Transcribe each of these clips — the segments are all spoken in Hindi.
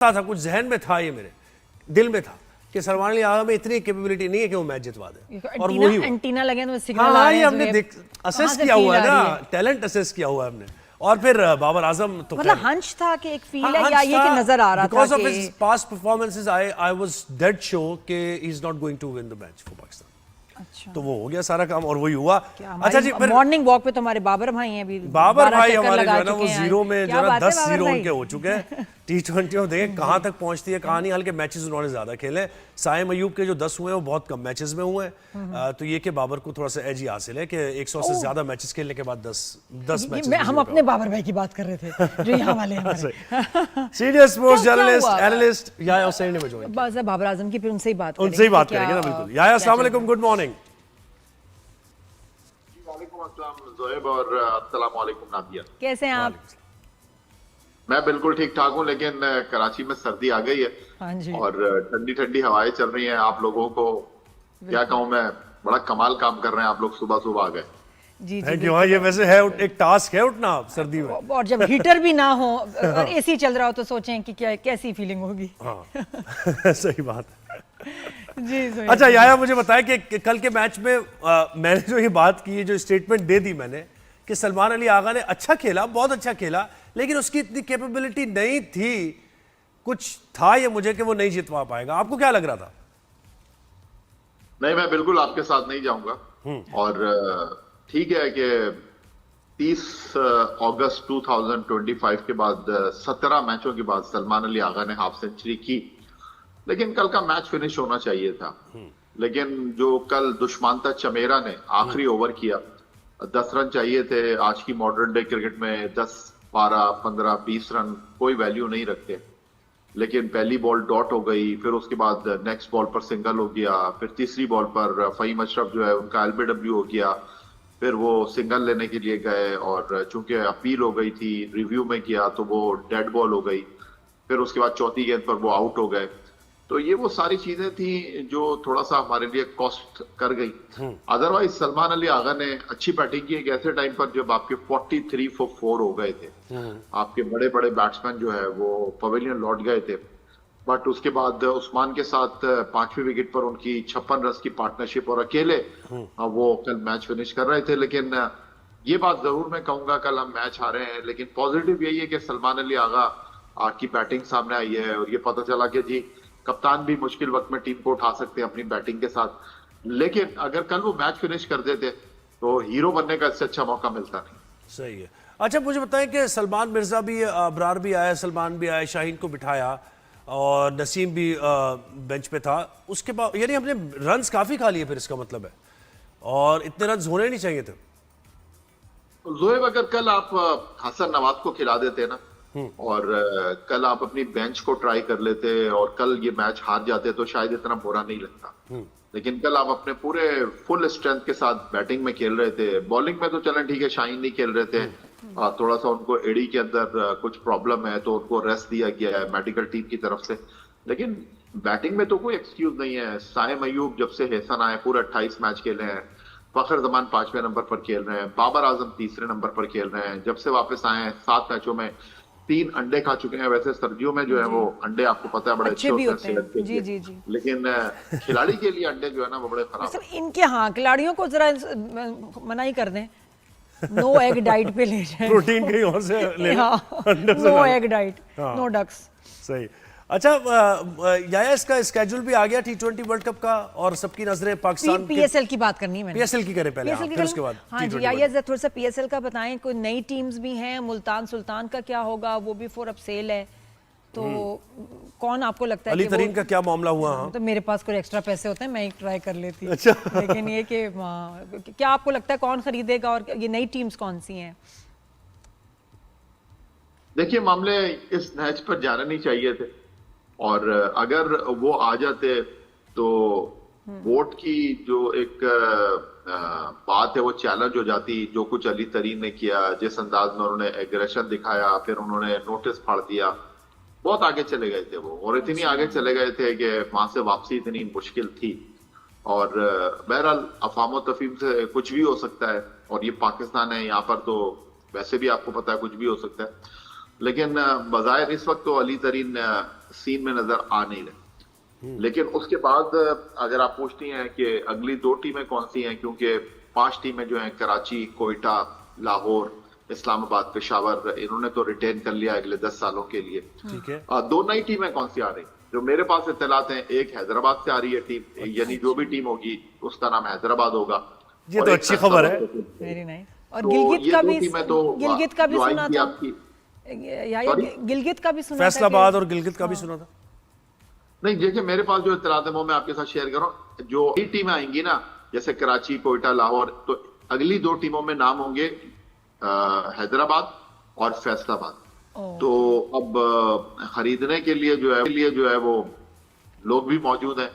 था, कुछ जहन में था, ये मेरे दिल में था कि सलमान अली आगा में इतनी कैपेबिलिटी नहीं है कि वो मैच जितवा दे। और वही एंटीना लगे तो सिग्नल हाँ, आ रहे ये हैं, हमने असेस किया हुआ है ना, टैलेंट असेस किया हुआ है हमने। और फिर बाबर आजम तो मतलब हंच था कि एक फील है या ये कि नजर आ रहा था because of his past performances I was dead sure कि he is not going to win the match for Pakistan. अच्छा, तो वो हो गया सारा काम और वही हुआ। अच्छा जी, मॉर्निंग वॉक पे तो हमारे बाबर भाई हैं, अभी बाबर भाई हमारे जो है ना वो जीरो में जो है 10 जीरो भाई? उनके हो चुके हैं। T20 में देखें कहां तक पहुंचती है कहानी। हल्के मैचेस उन्होंने ज्यादा खेले। साइम अयूब के जो 10 हुए वो बहुत कम मैचेस में हुए हैं। तो ये कि बाबर को थोड़ा सा एज ही हासिल है कि 100 से ज्यादा मैचेस खेलने के बाद 10 मैचेस। हम अपने बाबर भाई की बात कर रहे थे जो यहाँ वाले हमारे senior sports journalist analyst Yahya Hussain ने ज्वाइन बस बाबर आजम की, फिर उनसे ही बात करेंगे ना। बिल्कुल याया, अस्सलाम वालेकुम, गुड मॉर्निंग। और अस्सलाम वालेकुम नादिया, कैसे हैं आप? मैं बिल्कुल ठीक ठाक हूँ, लेकिन कराची में सर्दी आ गई है। हाँ जी। और ठंडी ठंडी हवाएं चल रही हैं। आप लोगों को क्या कहूँ मैं, बड़ा कमाल काम कर रहे हैं आप लोग, सुबह सुबह आ गए। जी थैंक यू। हाँ, ये वैसे है एक टास्क है उठना सर्दी में, और जब हीटर भी ना हो और एसी चल रहा हो तो सोचें कि क्या कैसी फीलिंग होगी। हाँ सही बात है जी। अच्छा याया, मुझे बताएं कि कल के मैच में मैंने जो ये बात की, जो स्टेटमेंट दे दी मैंने कि सलमान अली आगा ने अच्छा खेला, बहुत अच्छा खेला, लेकिन उसकी इतनी कैपेबिलिटी नहीं थी, कुछ था ये मुझे कि वो नहीं जितवा पाएगा। आपको क्या लग रहा था? नहीं, मैं बिल्कुल आपके साथ नहीं जाऊंगा। और ठीक है कि 30 अगस्त 2025 के बाद 17 मैचों के बाद सलमान अली आगा ने हाफ सेंचुरी की, लेकिन कल का मैच फिनिश होना चाहिए था। लेकिन जो कल दुष्मांता चमेरा ने आखिरी ओवर किया, 10 रन चाहिए थे। आज की मॉडर्न डे क्रिकेट में 10, 12, 15, 20 रन कोई वैल्यू नहीं रखते, लेकिन पहली बॉल डॉट हो गई, फिर उसके बाद नेक्स्ट बॉल पर सिंगल हो गया, फिर तीसरी बॉल पर फहीम अशरफ जो है उनका एलबीडब्ल्यू हो गया, फिर वो सिंगल लेने के लिए गए और चूंकि अपील हो गई थी, रिव्यू में किया तो वो डेड बॉल हो गई, फिर उसके बाद चौथी गेंद पर वो आउट हो गए। तो ये वो सारी चीजें थी जो थोड़ा सा हमारे लिए कॉस्ट कर गई। अदरवाइज सलमान अली आगा ने अच्छी बैटिंग की एक ऐसे टाइम पर जब आपके 43 for 4 हो गए थे। आपके बड़े बड़े बैट्समैन जो है वो पवेलियन लौट गए थे, बट उसके बाद उस्मान के साथ 5वीं विकेट पर उनकी 56 रन की पार्टनरशिप और अकेले वो कल मैच फिनिश कर रहे थे। लेकिन ये बात जरूर मैं कहूंगा, कल हम मैच हारे हैं, लेकिन पॉजिटिव यही है कि सलमान अली आगा की बैटिंग सामने आई है और ये पता चला कि जी कप्तान भी मुश्किल वक्त में टीम को उठा सकते हैं अपनी बैटिंग के साथ। लेकिन अगर कल वो मैच फिनिश कर देते तो हीरो बनने का इससे अच्छा मौका मिलता नहीं। सही है। अच्छा, मुझे बताएं कि सलमान मिर्जा भी, अबरार भी आया, सलमान भी आया, शाहीन को बिठाया और नसीम भी बेंच पे था। उसके बाद यानी हमने रन्स काफी खा लिए, फिर इसका मतलब है, और इतने रन्स होने नहीं चाहिए थे। जोएब, अगर कल आप हसन नवाज को खिला देते ना और कल आप अपनी बेंच को ट्राई कर लेते और कल ये मैच हार जाते तो शायद इतना बुरा नहीं लगता। लेकिन कल आप अपने पूरे फुल स्ट्रेंथ के साथ बैटिंग में खेल रहे थे। बॉलिंग में तो चलें ठीक है, शाहीन नहीं खेल रहे थे, थोड़ा सा उनको एडी के अंदर कुछ प्रॉब्लम है तो उनको रेस्ट दिया गया है मेडिकल टीम की तरफ से। लेकिन बैटिंग में तो कोई एक्सक्यूज नहीं है। साइम अयूब जब से हेसन आए पूरे 28 मैच खेले हैं, फखर जमान 5वें नंबर पर खेल रहे हैं, बाबर आजम 3रे नंबर पर खेल रहे हैं। जब से वापस आए हैं 7 मैचों में 3 अंडे खा चुके हैं। वैसे सर्दियों में जो है वो अंडे आपको पता है बड़े अच्छे होते हैं जी जी जी, लेकिन खिलाड़ी के लिए अंडे जो है ना वो बड़े खराब हैं। इनके हाँ, खिलाड़ियों को जरा मनाही कर दें, नो एग डाइट पे ले जाए, प्रोटीन कहीं और से ले, no egg diet, no ducks. सही। अच्छा याया, इसका स्केड्यूल भी आ गया T20 वर्ल्ड कप का और सबकी नजरें पाकिस्तान PSL की बात करनी है मैंने। PSL की करें पहले, फिर उसके बाद हाँ जी याया, थोड़ा सा PSL का बताएं। कोई नई टीम्स भी हैं, मुल्तान सुल्तान का क्या होगा, वो भी फॉर अप सेल है, तो कौन आपको लगता है अली तरीन का क्या मामला हुआ? तो मेरे पास कोई एक्स्ट्रा पैसे होते हैं, मैं एक ट्राई कर लेती। अच्छा। लेकिन ये कि क्या आपको लगता है कौन खरीदेगा और ये नई टीम्स कौन सी हैं? देखिए, मामले इस मैच पर जाना नहीं चाहिए थे और अगर वो आ जाते तो वोट की जो एक बात है वो चैलेंज हो जाती। जो कुछ अली तरीन ने किया, जिस अंदाज में उन्होंने एग्रेशन दिखाया, फिर उन्होंने नोटिस फाड़ दिया, बहुत आगे चले गए थे वो, और इतनी आगे चले गए थे कि वहां से वापसी इतनी मुश्किल थी। और बहरहाल अफाम तफीम से कुछ भी हो सकता है और ये पाकिस्तान है, यहाँ पर तो वैसे भी आपको पता है कुछ भी हो सकता है। लेकिन बज़ाहिर इस वक्त तो अली तरीन सीन में नजर आ नहीं रहे। लेकिन उसके बाद अगर आप पूछती हैं कि अगली 2 टीमें कौन सी हैं, क्योंकि 5 टीमें जो हैं कराची, कोयटा, लाहौर, इस्लामाबाद, पेशावर, इन्होंने तो रिटेन कर लिया अगले 10 सालों के लिए। ठीक है। 2 नई टीमें कौन सी आ रही जो मेरे पास इत्तलात हैं, एक हैदराबाद से आ रही है टीम, यानी जो भी टीम होगी उसका नाम हैदराबाद होगा। ये और तो एक अच्छी खबर है। Very nice. और तो गिलगित ये का 2 भी, टीमें तो गिलगित का भी जो सुना आएंगी था आपकी। या Sorry? गिलगित का भी सुना था फैसलाबाद कि- और गिलगित का भी सुना था। नहीं, देखिए मेरे पास जो इत्तलात है वो मैं आपके साथ शेयर कर रहा हूँ। जो नई टीमें आएंगी ना, जैसे कराची, कोयटा, लाहौर, तो अगली 2 टीमों में नाम होंगे हैदराबाद और फैसलाबाद। तो अब खरीदने के लिए जो है वो लोग भी मौजूद हैं,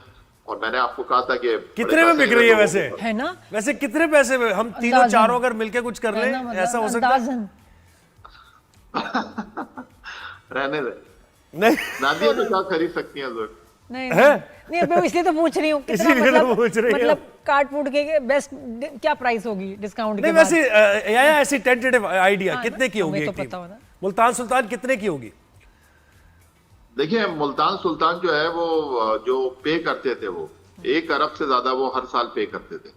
और मैंने आपको कहा था कि कितने में बिक रही है वैसे? है ना, वैसे कितने पैसे में हम तीनों अंदाजन। चारों अगर मिलके कुछ कर है ले, ना, मतलब ऐसा हो सकता है? अंदाजन। रहने दे, नहीं, नादिया तो क्या खरीद सकती हैं ज़रूर। नहीं है? नहीं, अब मैं इसलिए तो पूछ रही हूँ कितना, इसीलिए तो मतलब पूछ रही हूँ। मतलब काट फूट के बेस्ट क्या प्राइस होगी डिस्काउंट के नहीं बाद? वैसे या ऐसी टेंटेटिव आइडिया हाँ, कितने की होगी हमें एक तो टीम? पता होना। मुल्तान सुल्तान कितने की होगी? देखिए मुल्तान सुल्तान जो है वो जो पे करते थे वो 1 अरब से ज्यादा वो हर साल पे करते थे।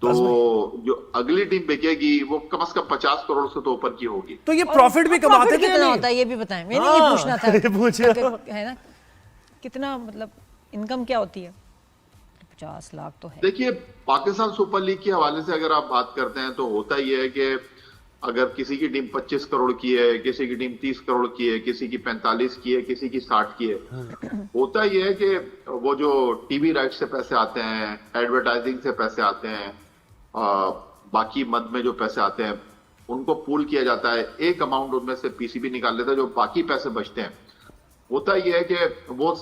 तो जो अगली टीम बिकेगी वो कम से कम 50 करोड़ से तो ऊपर की होगी। तो ये प्रॉफिट भी कमाते प्रॉफिट थे या कितना नहीं? होता है ये भी बताएं, मैंने हाँ, ये पूछना था। ये पूछो। है ना, कितना मतलब इनकम क्या होती है? 50 लाख तो है। देखिए पाकिस्तान सुपर लीग के हवाले से अगर आप बात करते हैं तो होता ही है कि अगर किसी की टीम 25 करोड़ की है, किसी की टीम 30 करोड़ की है, किसी की 45 की है, किसी की 60 की है, होता ही है कि वो जो टीवी राइट से पैसे आते हैं, एडवर्टाइजिंग से पैसे आते हैं, बाकी मद में जो पैसे आते हैं उनको पूल किया जाता है, एक अमाउंट उनमें से पीसीबी निकाल लेता है, जो बाकी पैसे बचते हैं होता ही है कि वो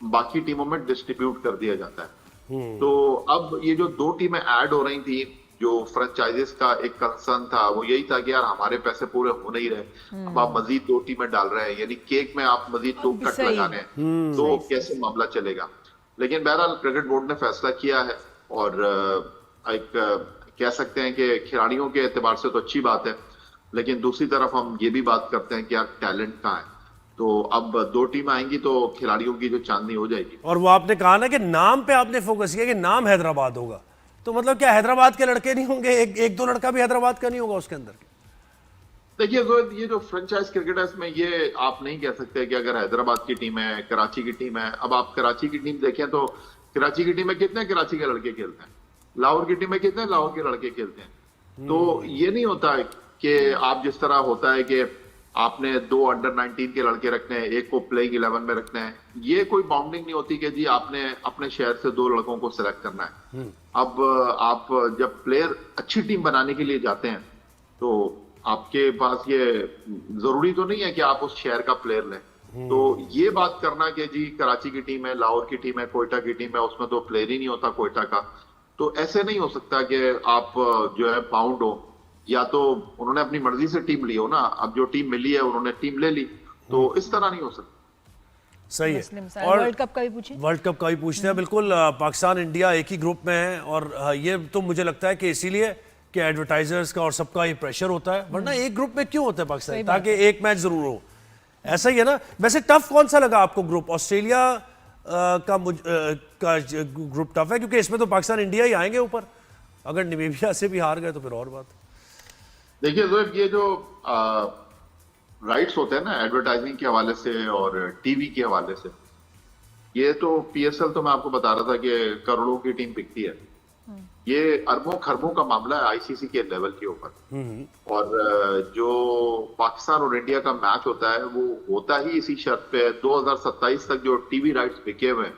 बाकी टीमों में डिस्ट्रीब्यूट कर दिया जाता है। तो अब ये जो 2 टीमें ऐड हो रही थी, जो फ्रेंचाइजेस का एक कंसर्न था वो यही था कि यार हमारे पैसे पूरे हो नहीं रहे, अब आप मजीद 2 टीमें डाल रहे हैं, यानी केक में आप मजीद 2 कट सही। लगाने हैं, तो कैसे मामला चलेगा। लेकिन बहरहाल क्रिकेट बोर्ड ने फैसला किया है, और एक कह सकते हैं कि खिलाड़ियों के एतबार से तो अच्छी बात है, लेकिन दूसरी तरफ हम ये भी बात करते हैं कि यार टैलेंट कहाँ है। तो अब 2 टीम आएंगी तो खिलाड़ियों की जो चांदनी हो जाएगी। और वो आपने कहा ना कि नाम पे आपने फोकस किया कि नाम हैदराबाद होगा, तो मतलब क्या हैदराबाद के लड़के नहीं होंगे? एक 2 लड़का भी हैदराबाद का नहीं होगा उसके अंदर? देखिए जोएद, ये जो फ्रेंचाइज क्रिकेट है इसमें ये आप नहीं कह सकते कि अगर हैदराबाद की टीम है, कराची की टीम है, अब आप कराची की टीम देखें तो कराची की टीम में कितने कराची के लड़के खेलते हैं, लाहौर की टीम में कितने लाहौर के लड़के खेलते हैं। तो ये नहीं होता है कि आप जिस तरह होता है कि आपने 2 अंडर 19 के लड़के रखने हैं, एक को प्लेइंग 11 में रखना है, ये कोई बाउंडिंग नहीं होती कि जी आपने अपने शहर से 2 लड़कों को सिलेक्ट करना है। अब आप जब प्लेयर अच्छी टीम बनाने के लिए जाते हैं तो आपके पास ये जरूरी तो नहीं है कि आप उस शहर का प्लेयर लें। तो ये बात करना कि जी कराची की टीम है, लाहौर की टीम है, कोयटा की टीम है, उसमें तो प्लेयर ही नहीं होता कोयटा का, तो ऐसे नहीं हो सकता कि आप जो है बाउंड हो, या तो उन्होंने अपनी मर्जी से टीम ली हो ना, अब जो टीम मिली है उन्होंने टीम ले ली, तो इस तरह नहीं हो सकता। सही मुस्लिम है। साहब, और वर्ल्ड कप का भी पूछिए। वर्ल्ड कप का भी पूछते हैं, बिल्कुल। पाकिस्तान इंडिया एक ही ग्रुप में है, और ये तो मुझे लगता है कि इसीलिए कि एडवर्टाइजर्स का और सबका ये प्रेशर होता है, वरना एक ग्रुप में क्यों होता है पाकिस्तान, सही बात ताकि एक मैच जरूर हो। ऐसा ही है ना। वैसे टफ कौन सा लगा आपको ग्रुप? ऑस्ट्रेलिया का ग्रुप टफ है, क्योंकि इसमें तो पाकिस्तान इंडिया ही आएंगे ऊपर, अगर नामीबिया से भी हार गए तो फिर और बात। देखिए जोएब, ये जो राइट्स होते हैं ना एडवर्टाइजिंग के हवाले से और टीवी के हवाले से, ये तो पीएसएल तो मैं आपको बता रहा था कि करोड़ों की टीम बिकती है, ये अरबों खरबों का मामला है आईसीसी के लेवल के ऊपर। और जो पाकिस्तान और इंडिया का मैच होता है वो होता ही इसी शर्त पे 2027 तक जो टीवी राइट्स बिके हुए हैं,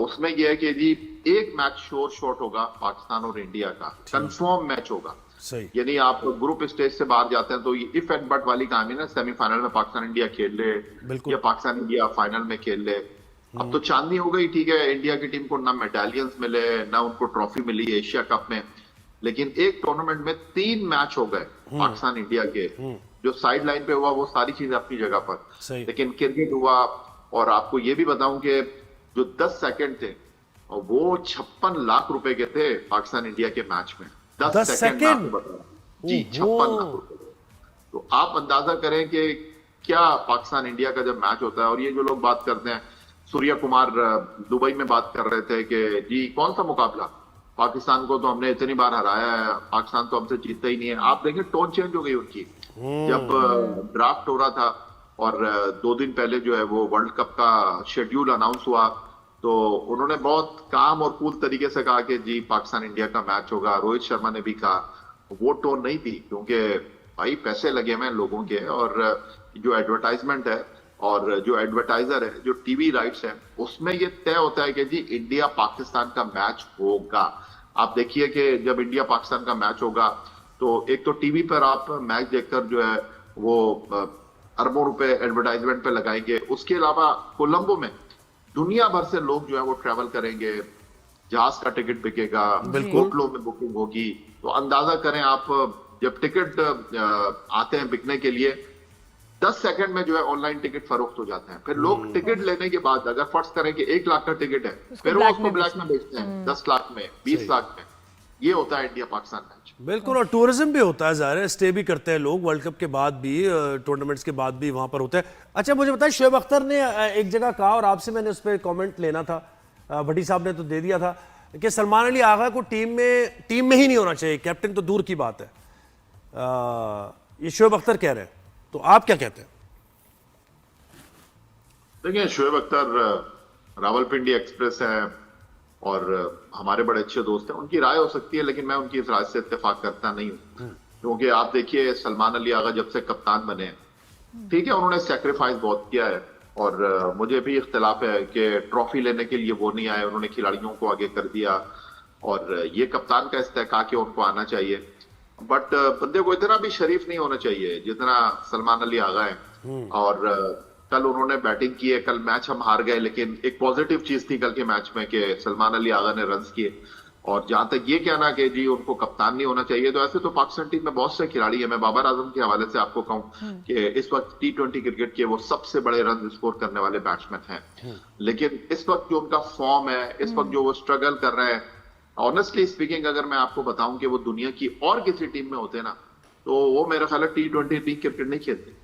उसमें यह है कि जी एक मैच श्योर शॉट होगा पाकिस्तान और इंडिया का, कंफर्म मैच होगा। सही। यानी आप ग्रुप स्टेज से बाहर जाते हैं तो ये इफ एंड बट वाली कहानी ना, सेमीफाइनल में पाकिस्तान इंडिया खेल ले बिल्कुल। या पाकिस्तान इंडिया फाइनल में खेल ले, अब तो चांदनी हो गई। ठीक है, इंडिया की टीम को ना मेडालियंस मिले ना उनको ट्रॉफी मिली एशिया कप में, लेकिन एक टूर्नामेंट में 3 मैच हो गए पाकिस्तान इंडिया के, जो साइड लाइन पे हुआ वो सारी चीजें अपनी जगह पर, सही। लेकिन क्रिकेट हुआ। और आपको ये भी बताऊं कि जो 10 सेकंड थे वो 56 लाख रुपए के थे पाकिस्तान इंडिया के मैच में। 10 सेकंड मैं आपको बता रहा हूं जी, 56 लाख रुपए। तो आप अंदाजा करें कि क्या पाकिस्तान इंडिया का जब मैच होता है, और ये जो लोग बात करते हैं, सूर्या कुमार दुबई में बात कर रहे थे कि जी कौन सा मुकाबला, पाकिस्तान को तो हमने इतनी बार हराया है, पाकिस्तान तो हमसे जीतता ही नहीं है। आप देखें टोन चेंज हो गई उनकी जब ड्राफ्ट हो रहा था, और 2 दिन पहले जो है वो वर्ल्ड कप का शेड्यूल अनाउंस हुआ, तो उन्होंने बहुत काम और कूल तरीके से कहा कि जी पाकिस्तान इंडिया का मैच होगा। रोहित शर्मा ने भी कहा, वो टोन नहीं थी, क्योंकि भाई पैसे लगे हुए हैं लोगों के, और जो एडवर्टाइजमेंट है और जो एडवर्टाइजर है, जो टीवी राइट्स है, उसमें ये तय होता है कि जी इंडिया पाकिस्तान का मैच होगा। आप देखिए कि जब इंडिया पाकिस्तान का मैच होगा तो एक तो टीवी पर आप मैच देखकर जो है वो अरबों रुपए एडवर्टाइजमेंट पे लगाएंगे, उसके अलावा कोलंबो में दुनिया भर से लोग जो है वो ट्रैवल करेंगे, जहाज का टिकट बिकेगा, होटलों में बुकिंग होगी। तो अंदाजा करें आप, जब टिकट आते हैं बिकने के लिए 10 सेकंड में जो है ऑनलाइन टिकट फरोख्त हो जाते हैं। फिर लोग टिकट लेने के बाद अगर फर्ज करें कि 1 लाख का टिकट है, फिर वो उसको ब्लैक में बेचते हैं 10 लाख में, 20 लाख में। ये होता है इंडिया पाकिस्तान मैच। बिल्कुल, और टूरिज्म भी होता है, ज़ाहिर है स्टे भी करते हैं लोग, वर्ल्ड कप के बाद भी, टूर्नामेंट्स के बाद भी वहां पर होते हैं। अच्छा मुझे बताएं, शोएब अख्तर ने एक जगह कहा, और आपसे मैंने उस पर कॉमेंट लेना था, भट्टी साहब ने तो दे दिया था, कि सलमान अली आगा को टीम में ही नहीं होना चाहिए, कैप्टन तो दूर की बात है। ये शोएब अख्तर कह रहे हैं, तो आप क्या कहते हैं? देखिए शोएब अख्तर रावलपिंडी एक्सप्रेस है और हमारे बड़े अच्छे दोस्त हैं, उनकी राय हो सकती है, लेकिन मैं उनकी इस राय से इत्तेफाक करता नहीं हूं। क्योंकि आप देखिए सलमान अली आगा जब से कप्तान बने हैं, ठीक है उन्होंने सेक्रीफाइस बहुत किया है, और मुझे भी इख्तिलाफ है कि ट्रॉफी लेने के लिए वो नहीं आए, उन्होंने खिलाड़ियों को आगे कर दिया, और ये कप्तान का इस्तेहकाक है, उनको आना चाहिए। बट बंदे को इतना भी शरीफ नहीं होना चाहिए जितना सलमान अली आगा है। और कल उन्होंने बैटिंग की है, कल मैच हम हार गए, लेकिन एक पॉजिटिव चीज थी कल के मैच में कि सलमान अली आगा ने रन्स किए। और जहां तक ये कहना कि जी उनको कप्तान नहीं होना चाहिए, तो ऐसे तो पाकिस्तान टीम में बहुत से खिलाड़ी है। मैं बाबर आजम के हवाले से आपको कहूं कि इस वक्त T20 क्रिकेट के वो सबसे बड़े रन स्कोर करने वाले बैट्समैन हैं, लेकिन इस वक्त जो उनका फॉर्म है, इस वक्त जो वो स्ट्रगल कर रहे हैं, ऑनेस्टली स्पीकिंग अगर मैं आपको बताऊं कि वो दुनिया की और किसी टीम में होते ना, तो वो मेरा ख्याल है T20 क्रिकेट नहीं खेलते।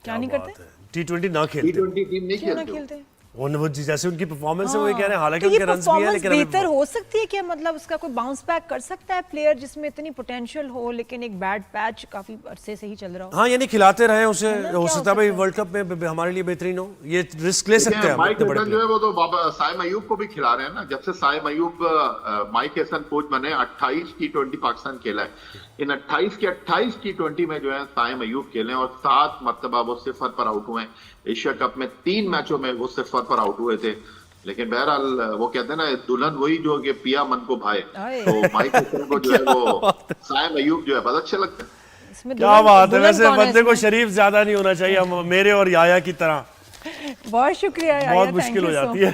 क्या नहीं करते? T20 ना खेलते, T20 टीम नहीं क्यों ना खेलते। खेलते? वो जैसे उनकी परफॉर्मेंस है वो ये कह रहे हैं, हालांकि तो ये उनके रन्स भी हैं, परफॉर्मेंस लेकिन अभी बेहतर हो सकती है क्या? मतलब उसका कोई बाउंस बैक कर सकता है प्लेयर जिसमें इतनी पोटेंशियल हो, लेकिन एक बैड पैच काफी अरसे से ही चल रहा हो? हाँ, यानी खिलाते रहे उसे, है ना, हो क्या सकता है भाई हो सकता वर्ल्ड कप में हमारे लिए बेहतरीन हो, ये रिस्क ले सकते हैं हम माइक इतने बड़े हसन जो है वो तो बाबा साइम अयूब को भी खिला रहे हैं ना। जब से साइम अयूब माइक हसन कोच बने, 28 T20 पाकिस्तान खेला है। इन 28 के 28 T20 में जो है साइम अयूब खेले, और 7 मरतबा वो 0 पर आउट हुए। एशिया कप में 3 मैचों में वो 0 पर आउट हुए थे। लेकिन बहरहाल वो कहते हैं ना, दुल्हन वही जो कि पिया मन को भाए, तो माइक हसन को जो है वो साइम अयूब जो है बहुत अच्छे लगते हैं। इसमें क्या बात है, दुल्हन वैसे कौन है बंदे को इसमें? शरीफ ज्यादा नहीं होना चाहिए, मेरे और याया की तरह बहुत शुक्रिया याया, बहुत thank मुश्किल you हो so जाती है।